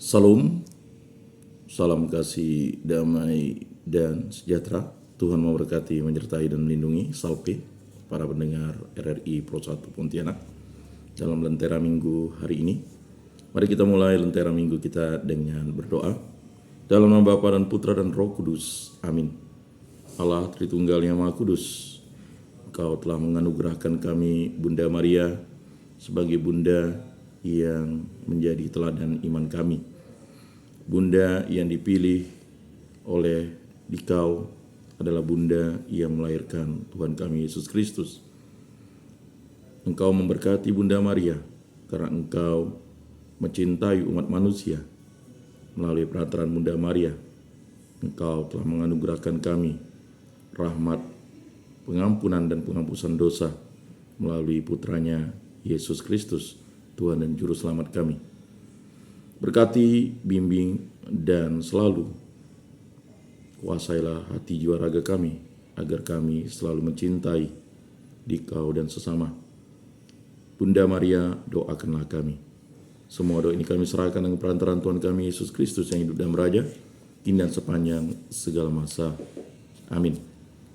Salam, salam kasih, damai, dan sejahtera. Tuhan memberkati, menyertai, dan melindungi. Salve, para pendengar RRI Pro 1 Pontianak. Dalam Lentera Minggu hari ini, mari kita mulai Lentera Minggu kita dengan berdoa. Dalam nama Bapa dan Putra dan Roh Kudus. Amin. Allah Tritunggal yang Maha Kudus, Engkau telah menganugerahkan kami Bunda Maria sebagai Bunda yang menjadi teladan iman kami. Bunda yang dipilih oleh Dikau adalah Bunda yang melahirkan Tuhan kami Yesus Kristus. Engkau memberkati Bunda Maria karena Engkau mencintai umat manusia. Melalui perantaraan Bunda Maria, Engkau telah menganugerahkan kami rahmat, pengampunan dan penghapusan dosa melalui putranya Yesus Kristus, Tuhan dan Juru Selamat kami. Berkati, bimbing, dan selalu kuasailah hati jiwa raga kami, agar kami selalu mencintai Dikau dan sesama. Bunda Maria, doakanlah kami. Semua doa ini kami serahkan dengan perantaraan Tuhan kami Yesus Kristus yang hidup dan beraja, kini dan sepanjang segala masa. Amin.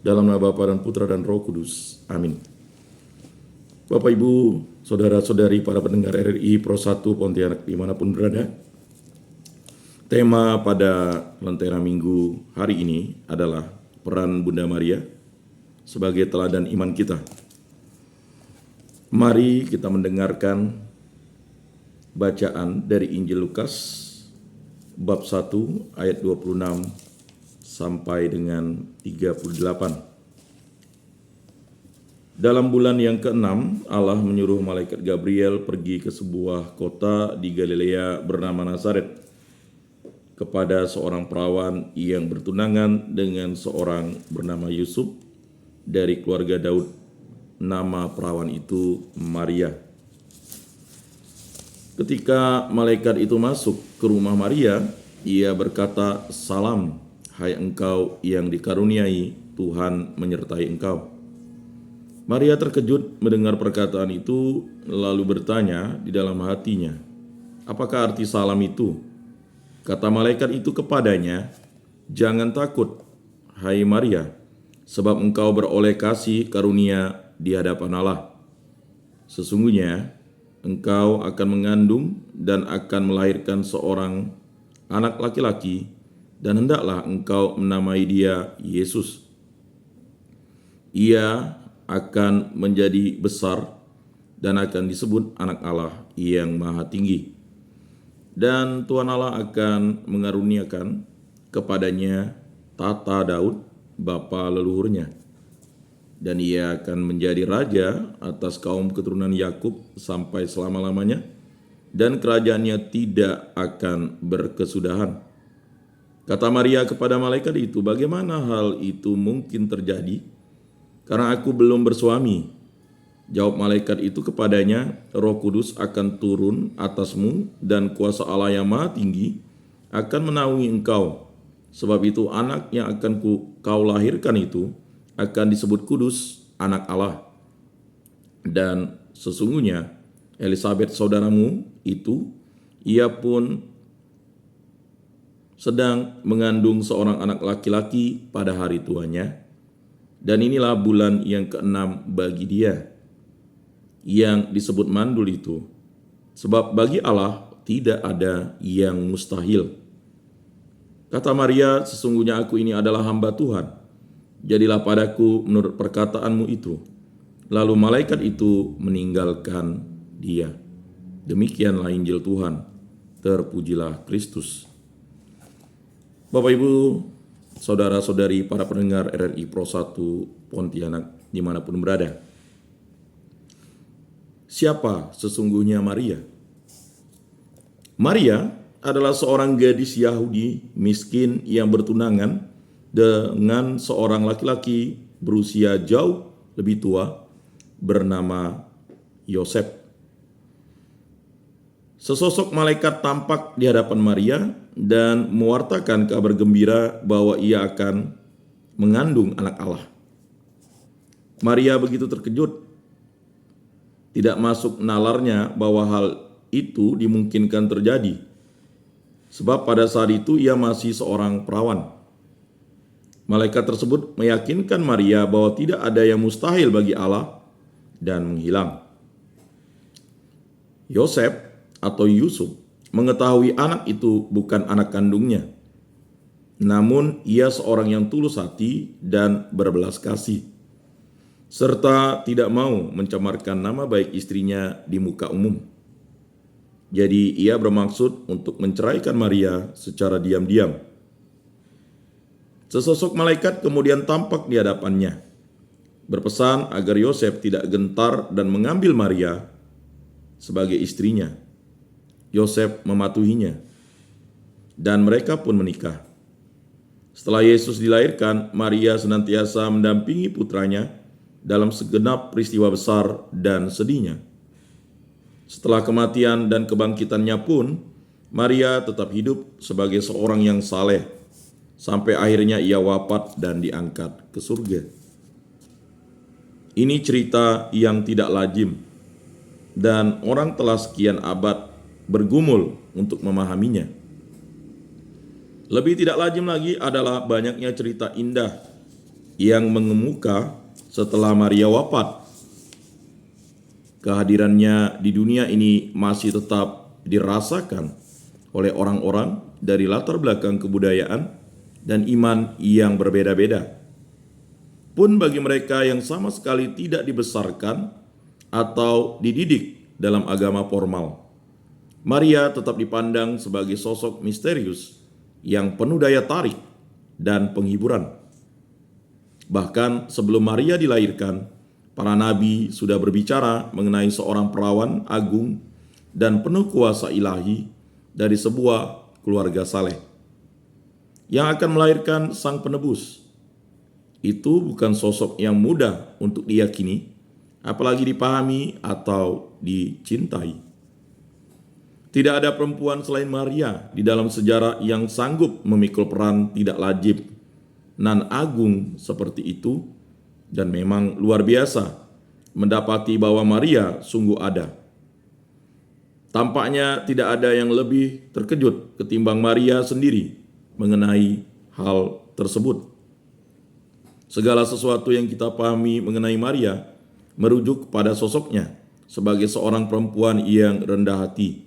Dalam nama Bapa dan Putra dan Roh Kudus. Amin. Bapak, Ibu, saudara-saudari, para pendengar RRI Pro 1 Pontianak dimanapun berada, tema pada Lentera Minggu hari ini adalah peran Bunda Maria sebagai teladan iman kita. Mari kita mendengarkan bacaan dari Injil Lukas bab 1 ayat 26 sampai dengan 38. Dalam bulan yang ke-6, Allah menyuruh malaikat Gabriel pergi ke sebuah kota di Galilea bernama Nazaret kepada seorang perawan yang bertunangan dengan seorang bernama Yusuf dari keluarga Daud. Nama perawan itu Maria. Ketika malaikat itu masuk ke rumah Maria, ia berkata, "Salam, hai engkau yang dikaruniai, Tuhan menyertai engkau." Maria terkejut mendengar perkataan itu, lalu bertanya di dalam hatinya, "Apakah arti salam itu?" Kata malaikat itu kepadanya, "Jangan takut, hai Maria, sebab engkau beroleh kasih karunia di hadapan Allah. Sesungguhnya engkau akan mengandung dan akan melahirkan seorang anak laki-laki, dan hendaklah engkau menamai dia Yesus. Ia akan menjadi besar dan akan disebut Anak Allah yang Maha Tinggi. Dan Tuhan Allah akan mengaruniakan kepadanya tahta Daud, bapa leluhurnya. Dan ia akan menjadi raja atas kaum keturunan Yakub sampai selama-lamanya, dan kerajaannya tidak akan berkesudahan." Kata Maria kepada malaikat itu, "Bagaimana hal itu mungkin terjadi? Karena aku belum bersuami." Jawab malaikat itu kepadanya, "Roh Kudus akan turun atasmu dan kuasa Allah yang Maha Tinggi akan menaungi engkau. Sebab itu anak yang akan kau lahirkan itu akan disebut kudus, Anak Allah. Dan sesungguhnya Elisabet saudaramu itu, ia pun sedang mengandung seorang anak laki-laki pada hari tuanya. Dan inilah bulan yang ke-6 bagi dia, yang disebut mandul itu. Sebab bagi Allah tidak ada yang mustahil." Kata Maria, "Sesungguhnya aku ini adalah hamba Tuhan. Jadilah padaku menurut perkataanmu itu." Lalu malaikat itu meninggalkan dia. Demikianlah Injil Tuhan. Terpujilah Kristus. Bapak, Ibu, saudara-saudari, para pendengar RRI Pro 1 Pontianak dimanapun berada. Siapa sesungguhnya Maria? Maria adalah seorang gadis Yahudi miskin yang bertunangan dengan seorang laki-laki berusia jauh lebih tua bernama Yosef. Sesosok malaikat tampak di hadapan Maria dan mewartakan kabar gembira bahwa ia akan mengandung anak Allah. Maria begitu terkejut, tidak masuk nalarnya bahwa hal itu dimungkinkan terjadi. sebab pada saat itu ia masih seorang perawan. Malaikat tersebut meyakinkan Maria bahwa tidak ada yang mustahil bagi Allah dan menghilang. Yosef atau Yusuf mengetahui anak itu bukan anak kandungnya, namun ia seorang yang tulus hati dan berbelas kasih, serta tidak mau mencemarkan nama baik istrinya di muka umum. Jadi ia bermaksud untuk menceraikan Maria secara diam-diam. Sesosok malaikat kemudian tampak di hadapannya, berpesan agar Yosef tidak gentar dan mengambil Maria sebagai istrinya. Yosef mematuhinya, dan mereka pun menikah. Setelah Yesus dilahirkan, Maria senantiasa mendampingi putranya dalam segenap peristiwa besar dan sedihnya. Setelah kematian dan kebangkitannya pun, Maria tetap hidup sebagai seorang yang saleh, sampai akhirnya ia wafat dan diangkat ke surga. Ini cerita yang tidak lazim, dan orang telah sekian abad bergumul untuk memahaminya. Lebih tidak lazim lagi adalah banyaknya cerita indah yang mengemuka setelah Maria wafat. Kehadirannya di dunia ini masih tetap dirasakan oleh orang-orang dari latar belakang kebudayaan dan iman yang berbeda-beda. Pun bagi mereka yang sama sekali tidak dibesarkan atau dididik dalam agama formal, Maria tetap dipandang sebagai sosok misterius yang penuh daya tarik dan penghiburan. Bahkan sebelum Maria dilahirkan, para nabi sudah berbicara mengenai seorang perawan agung dan penuh kuasa ilahi dari sebuah keluarga saleh yang akan melahirkan sang penebus. Itu bukan sosok yang mudah untuk diyakini, apalagi dipahami atau dicintai. Tidak ada perempuan selain Maria di dalam sejarah yang sanggup memikul peran tidak lazim nan agung seperti itu, dan memang luar biasa mendapati bahwa Maria sungguh ada. Tampaknya tidak ada yang lebih terkejut ketimbang Maria sendiri mengenai hal tersebut. Segala sesuatu yang kita pahami mengenai Maria merujuk pada sosoknya sebagai seorang perempuan yang rendah hati.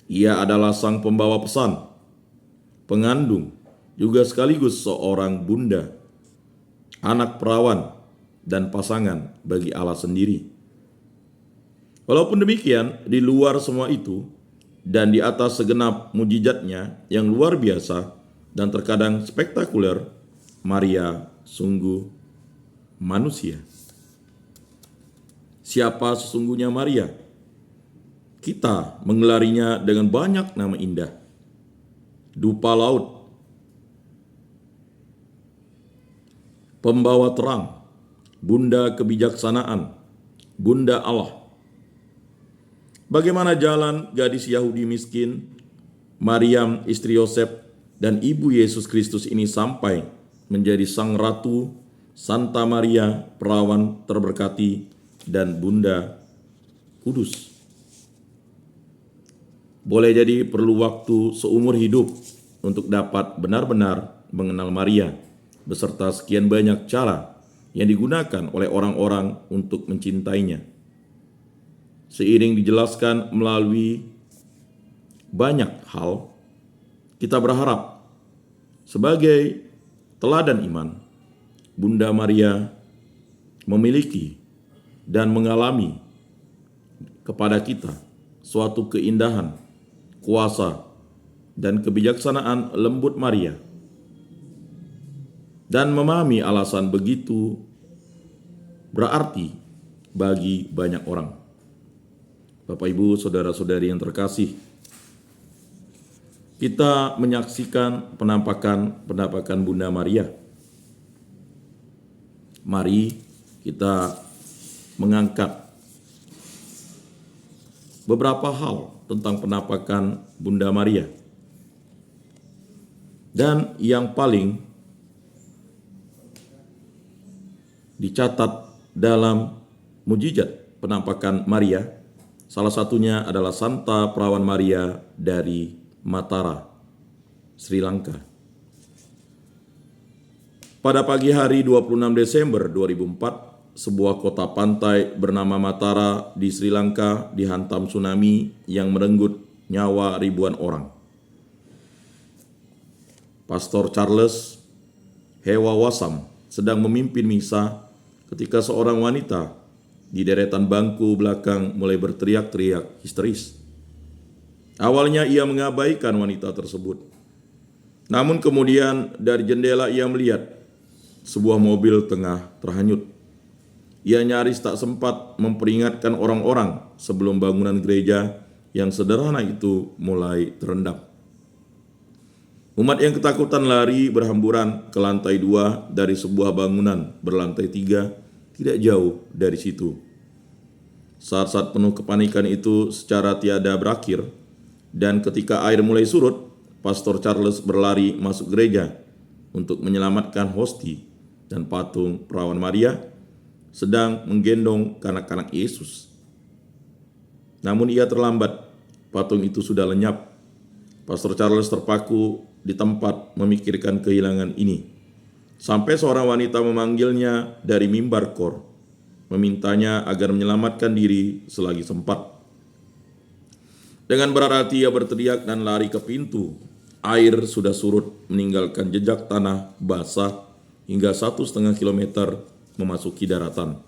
Ia adalah sang pembawa pesan, pengandung, juga sekaligus seorang bunda, anak perawan, dan pasangan bagi Allah sendiri. Walaupun demikian, di luar semua itu, dan di atas segenap mujizatnya yang luar biasa dan terkadang spektakuler, Maria sungguh manusia. Siapa sesungguhnya Maria? Kita menggelarinya dengan banyak nama indah. Dupa laut, pembawa terang, bunda kebijaksanaan, bunda Allah. Bagaimana jalan gadis Yahudi miskin, Maryam istri Yosef, dan ibu Yesus Kristus ini sampai menjadi sang ratu, Santa Maria, perawan terberkati, dan bunda kudus. Boleh jadi perlu waktu seumur hidup untuk dapat benar-benar mengenal Maria, beserta sekian banyak cara yang digunakan oleh orang-orang untuk mencintainya. Seiring dijelaskan melalui banyak hal, kita berharap sebagai teladan iman, Bunda Maria memiliki dan mengalami kepada kita suatu keindahan, kuasa, dan kebijaksanaan lembut Maria, dan memahami alasan begitu berarti bagi banyak orang. Bapak, Ibu, saudara-saudari yang terkasih, kita menyaksikan penampakan Bunda Maria. Mari kita mengangkat beberapa hal tentang penampakan Bunda Maria. Dan yang paling dicatat dalam mujizat penampakan Maria, salah satunya adalah Santa Perawan Maria dari Matara, Sri Lanka. Pada pagi hari 26 Desember 2004, sebuah kota pantai bernama Matara di Sri Lanka dihantam tsunami yang merenggut nyawa ribuan orang. Pastor Charles Hewawasam sedang memimpin misa ketika seorang wanita di deretan bangku belakang mulai berteriak-teriak histeris. Awalnya ia mengabaikan wanita tersebut. Namun kemudian dari jendela ia melihat sebuah mobil tengah terhanyut. Ia nyaris tak sempat memperingatkan orang-orang sebelum bangunan gereja yang sederhana itu mulai terendam. Umat yang ketakutan lari berhamburan ke lantai 2 dari sebuah bangunan berlantai 3 tidak jauh dari situ. Saat-saat penuh kepanikan itu secara tiada berakhir, dan ketika air mulai surut, Pastor Charles berlari masuk gereja untuk menyelamatkan hosti dan patung perawan Maria sedang menggendong kanak-kanak Yesus. Namun ia terlambat, patung itu sudah lenyap. Pastor Charles terpaku di tempat memikirkan kehilangan ini, sampai seorang wanita memanggilnya dari mimbar kor, memintanya agar menyelamatkan diri selagi sempat. Dengan berat hati ia berteriak dan lari ke pintu. Air sudah surut meninggalkan jejak tanah basah hingga 1,5 kilometer memasuki daratan.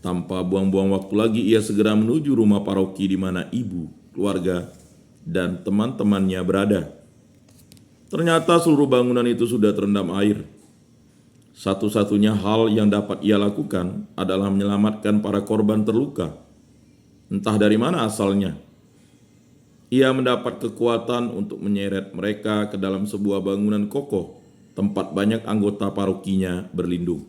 Tanpa buang-buang waktu lagi, ia segera menuju rumah paroki di mana ibu, keluarga, dan teman-temannya berada. Ternyata seluruh bangunan itu sudah terendam air. Satu-satunya hal yang dapat ia lakukan adalah menyelamatkan para korban terluka. Entah dari mana asalnya, ia mendapat kekuatan untuk menyeret mereka ke dalam sebuah bangunan kokoh, tempat banyak anggota parokinya berlindung.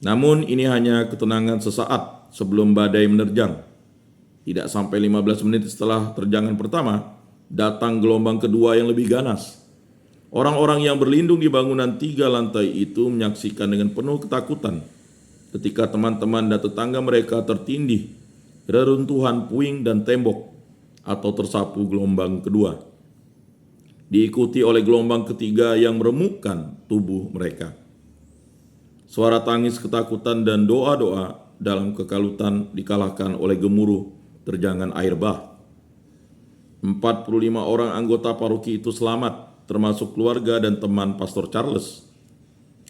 Namun ini hanya ketenangan sesaat sebelum badai menerjang. Tidak sampai 15 menit setelah terjangan pertama, datang gelombang kedua yang lebih ganas. Orang-orang yang berlindung di bangunan 3 lantai itu menyaksikan dengan penuh ketakutan ketika teman-teman dan tetangga mereka tertindih reruntuhan puing dan tembok atau tersapu gelombang kedua, diikuti oleh gelombang ketiga yang meremukkan tubuh mereka. Suara tangis ketakutan dan doa-doa dalam kekalutan dikalahkan oleh gemuruh terjangan air bah. 45 orang anggota paroki itu selamat, termasuk keluarga dan teman Pastor Charles.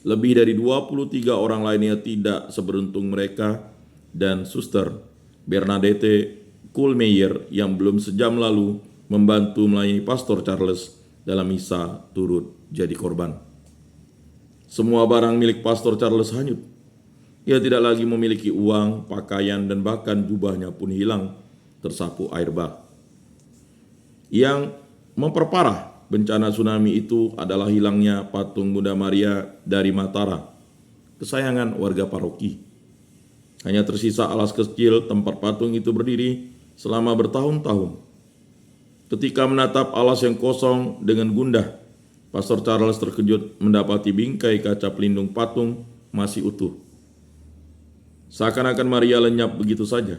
Lebih dari 23 orang lainnya tidak seberuntung mereka, dan Suster Bernadette Koolmeyer yang belum sejam lalu membantu melayani Pastor Charles dalam misa turut jadi korban. Semua barang milik Pastor Charles hanyut. Ia tidak lagi memiliki uang, pakaian, dan bahkan jubahnya pun hilang tersapu air bah. Yang memperparah bencana tsunami itu adalah hilangnya patung Bunda Maria dari Matara, kesayangan warga paroki. Hanya tersisa alas kecil tempat patung itu berdiri selama bertahun-tahun. Ketika menatap alas yang kosong dengan gundah, Pastor Charles terkejut mendapati bingkai kaca pelindung patung masih utuh. Seakan-akan Maria lenyap begitu saja.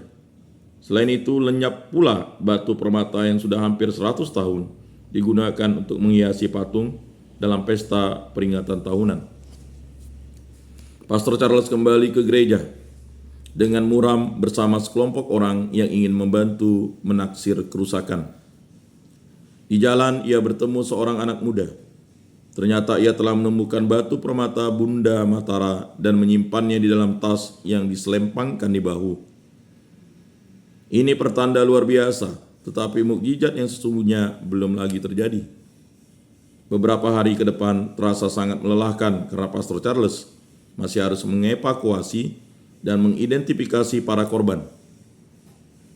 Selain itu, lenyap pula batu permata yang sudah hampir 100 tahun digunakan untuk menghiasi patung dalam pesta peringatan tahunan. Pastor Charles kembali ke gereja dengan muram bersama sekelompok orang yang ingin membantu menaksir kerusakan. Di jalan ia bertemu seorang anak muda. Ternyata ia telah menemukan batu permata Bunda Matara dan menyimpannya di dalam tas yang diselempangkan di bahu. Ini pertanda luar biasa, tetapi mukjizat yang sesungguhnya belum lagi terjadi. Beberapa hari ke depan terasa sangat melelahkan karena Pastor Charles masih harus mengevakuasi dan mengidentifikasi para korban.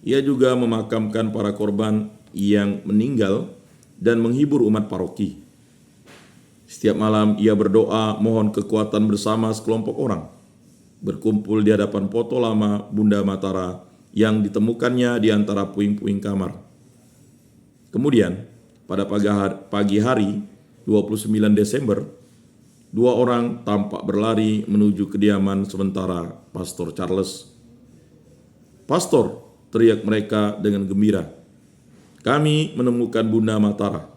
Ia juga memakamkan para korban yang meninggal dan menghibur umat paroki. Setiap malam ia berdoa mohon kekuatan bersama sekelompok orang, berkumpul di hadapan foto lama Bunda Matara yang ditemukannya di antara puing-puing kamar. Kemudian, pada pagi hari 29 Desember, 2 orang tampak berlari menuju kediaman sementara Pastor Charles. "Pastor!" teriak mereka dengan gembira. kami menemukan Bunda Matara.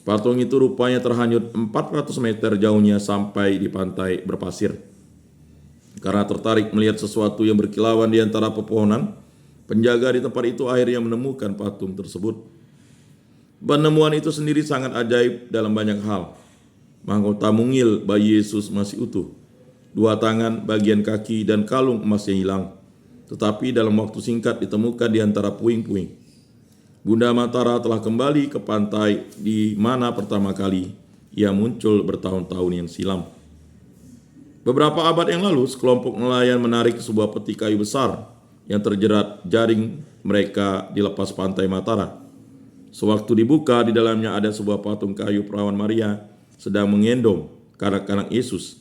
Patung itu rupanya terhanyut 400 meter jauhnya sampai di pantai berpasir. Karena tertarik melihat sesuatu yang berkilauan di antara pepohonan, penjaga di tempat itu akhirnya menemukan patung tersebut. Penemuan itu sendiri sangat ajaib dalam banyak hal. Mahkota mungil bayi Yesus masih utuh. 2 tangan, bagian kaki, dan kalung emasnya hilang. Tetapi dalam waktu singkat ditemukan di antara puing-puing. Bunda Matara telah kembali ke pantai di mana pertama kali ia muncul bertahun-tahun yang silam. Beberapa abad yang lalu, sekelompok nelayan menarik sebuah peti kayu besar yang terjerat jaring mereka di lepas pantai Matara. Sewaktu dibuka, di dalamnya ada sebuah patung kayu perawan Maria sedang menggendong kanak-kanak Yesus.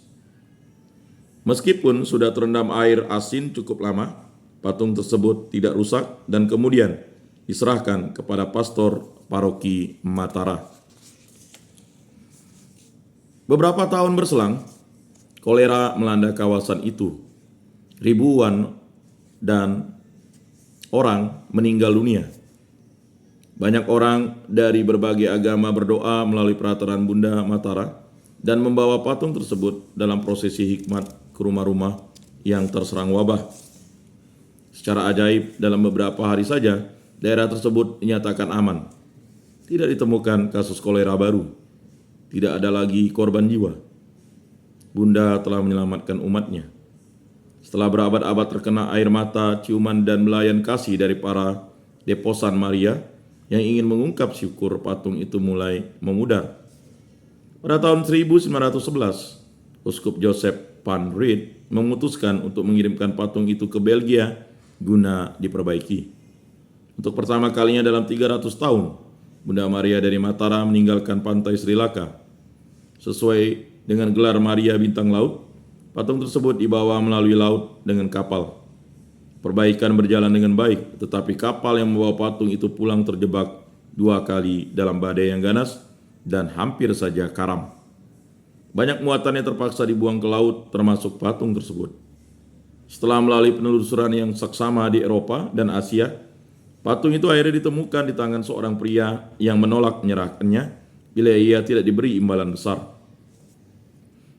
Meskipun sudah terendam air asin cukup lama, patung tersebut tidak rusak dan kemudian diserahkan kepada pastor paroki Matara. Beberapa tahun berselang, kolera melanda kawasan itu. Ribuan dan orang meninggal dunia. Banyak orang dari berbagai agama berdoa melalui peraturan Bunda Matara dan membawa patung tersebut dalam prosesi hikmat ke rumah-rumah yang terserang wabah. Secara ajaib, dalam beberapa hari saja, daerah tersebut dinyatakan aman. Tidak ditemukan kasus kolera baru. Tidak ada lagi korban jiwa. Bunda telah menyelamatkan umatnya. Setelah berabad-abad terkena air mata, ciuman, dan belayan kasih dari para deposan Maria yang ingin mengungkap syukur, patung itu mulai memudar. Pada tahun 1911, Uskup Joseph van Reed memutuskan untuk mengirimkan patung itu ke Belgia guna diperbaiki. Untuk pertama kalinya dalam 300 tahun, Bunda Maria dari Matara meninggalkan pantai Sri Lanka. Sesuai dengan gelar Maria Bintang Laut, patung tersebut dibawa melalui laut dengan kapal. Perbaikan berjalan dengan baik, tetapi kapal yang membawa patung itu pulang terjebak 2 kali dalam badai yang ganas dan hampir saja karam. Banyak muatan yang terpaksa dibuang ke laut, termasuk patung tersebut. Setelah melalui penelusuran yang saksama di Eropa dan Asia, patung itu akhirnya ditemukan di tangan seorang pria yang menolak menyerahkannya bila ia tidak diberi imbalan besar.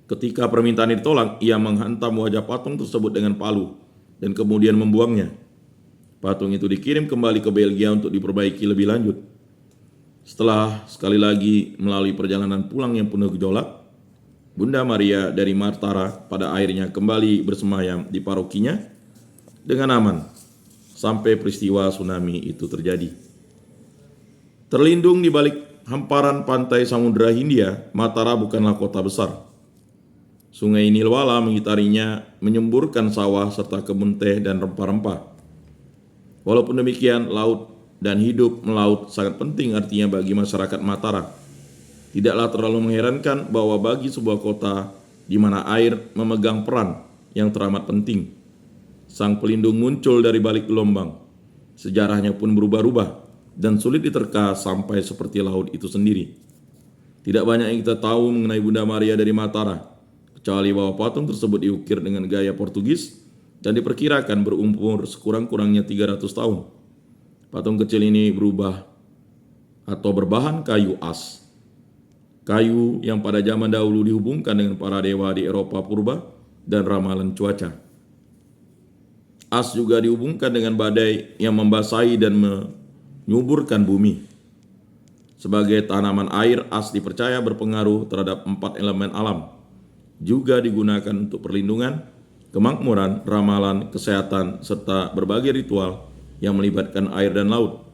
Ketika permintaan ditolak, ia menghantam wajah patung tersebut dengan palu dan kemudian membuangnya. Patung itu dikirim kembali ke Belgia untuk diperbaiki lebih lanjut. Setelah sekali lagi melalui perjalanan pulang yang penuh gejolak, Bunda Maria dari Matara pada akhirnya kembali bersemayam di parokinya dengan aman sampai peristiwa tsunami itu terjadi. Terlindung di balik hamparan pantai Samudra Hindia, Matara bukanlah kota besar. Sungai Nilwala mengitarinya, menyemburkan sawah serta kebun teh dan rempah-rempah. Walaupun demikian, laut dan hidup melaut sangat penting artinya bagi masyarakat Matara. Tidaklah terlalu mengherankan bahwa bagi sebuah kota di mana air memegang peran yang teramat penting, sang pelindung muncul dari balik gelombang. Sejarahnya pun berubah-ubah dan sulit diterka sampai seperti laut itu sendiri. Tidak banyak yang kita tahu mengenai Bunda Maria dari Matara, kecuali bahwa patung tersebut diukir dengan gaya Portugis dan diperkirakan berumur sekurang-kurangnya 300 tahun. Patung kecil ini berbahan kayu as. Kayu yang pada zaman dahulu dihubungkan dengan para dewa di Eropa purba dan ramalan cuaca. As juga dihubungkan dengan badai yang membasahi dan menyuburkan bumi. Sebagai tanaman air, as dipercaya berpengaruh terhadap 4 elemen alam. Juga digunakan untuk perlindungan, kemakmuran, ramalan, kesehatan, serta berbagai ritual yang melibatkan air dan laut.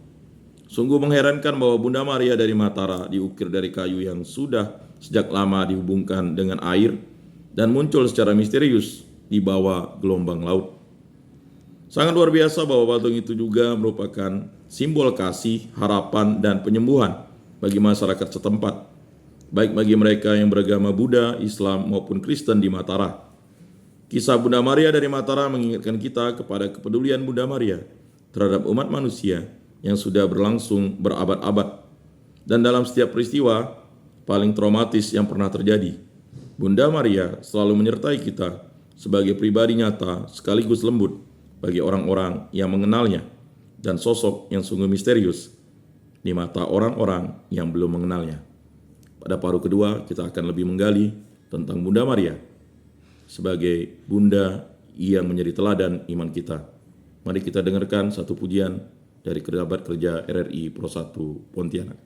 Sungguh mengherankan bahwa Bunda Maria dari Matara diukir dari kayu yang sudah sejak lama dihubungkan dengan air dan muncul secara misterius di bawah gelombang laut. Sangat luar biasa bahwa patung itu juga merupakan simbol kasih, harapan, dan penyembuhan bagi masyarakat setempat, baik bagi mereka yang beragama Buddha, Islam, maupun Kristen di Matara. Kisah Bunda Maria dari Matara mengingatkan kita kepada kepedulian Bunda Maria terhadap umat manusia yang sudah berlangsung berabad-abad. Dan dalam setiap peristiwa paling traumatis yang pernah terjadi, Bunda Maria selalu menyertai kita sebagai pribadi nyata sekaligus lembut bagi orang-orang yang mengenalnya dan sosok yang sungguh misterius di mata orang-orang yang belum mengenalnya. Pada paruh kedua, kita akan lebih menggali tentang Bunda Maria sebagai Bunda yang menjadi teladan iman kita. Mari kita dengarkan satu pujian dari kerabat kerja RRI Pro 1 Pontianak.